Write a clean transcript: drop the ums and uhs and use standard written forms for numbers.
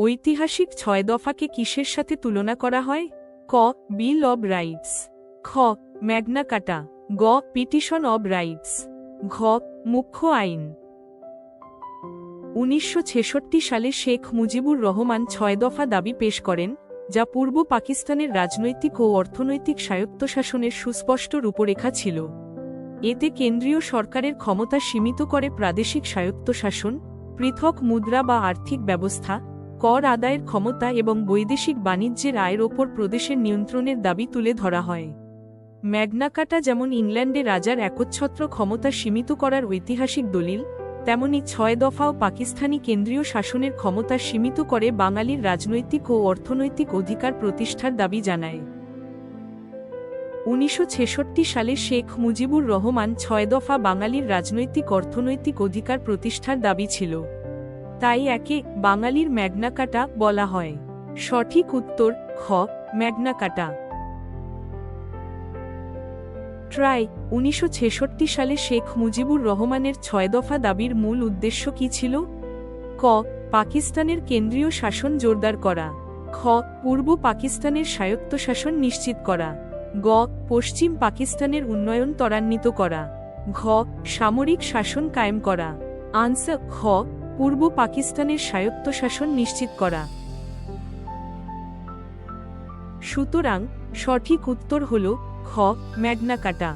ঐতিহাসিক ৬ দফাকে কিসের সাথে তুলনা করা হয়? ক. বিল অব রাইটস, খ. ম্যাগনা কাটা, গ. পিটিশন অব রাইটস, ঘ. মুখ্য আইন। ১৯৬৬ সালে শেখ মুজিবুর রহমান ৬ দফা দাবি পেশ করেন, যা পূর্ব পাকিস্তানের রাজনৈতিক ও অর্থনৈতিক স্বায়ত্তশাসনের সুস্পষ্ট রূপরেখা ছিল। এতে কেন্দ্রীয় সরকারের ক্ষমতা সীমিত করে প্রাদেশিক স্বায়ত্তশাসন, পৃথক মুদ্রা বা আর্থিক ব্যবস্থা, কর আদায়ের ক্ষমতা এবং বৈদেশিক বাণিজ্যের আয়ের ওপর প্রদেশের নিয়ন্ত্রণের দাবি তুলে ধরা হয়। ম্যাগনা কাটা যেমন ইংল্যান্ডে রাজার একচ্ছত্র ক্ষমতা সীমিত করার ঐতিহাসিক দলিল, তেমনি ৬ দফাও পাকিস্তানি কেন্দ্রীয় শাসনের ক্ষমতা সীমিত করে বাঙালির রাজনৈতিক ও অর্থনৈতিক অধিকার প্রতিষ্ঠার দাবি জানায়। ১৯৬৬ সালে শেখ মুজিবুর রহমান ৬ দফা বাঙালির রাজনৈতিক অর্থনৈতিক অধিকার প্রতিষ্ঠার দাবি ছিল। তাই একে বাঙালির ম্যাগনা কাটা বলা হয়। সঠিক উত্তর খ. ম্যাগনা কাটা। ট্রাই ১৯৬৬ সালে শেখ মুজিবুর রহমানের ৬ দফা দাবির মূল উদ্দেশ্য কী ছিল? ক. পাকিস্তানের কেন্দ্রীয় শাসন জোরদার করা, খ. পূর্ব পাকিস্তানের স্বায়ত্তশাসন নিশ্চিত করা, গ. পশ্চিম পাকিস্তানের উন্নয়ন ত্বরান্বিত করা, ঘ. সামরিক শাসন কায়েম করা। আনসার খ. পূর্ব পাকিস্তানের স্বায়ত্তশাসন নিশ্চিত করা। সুতরাং সঠিক উত্তর হল খ. ম্যাগনা কাটা।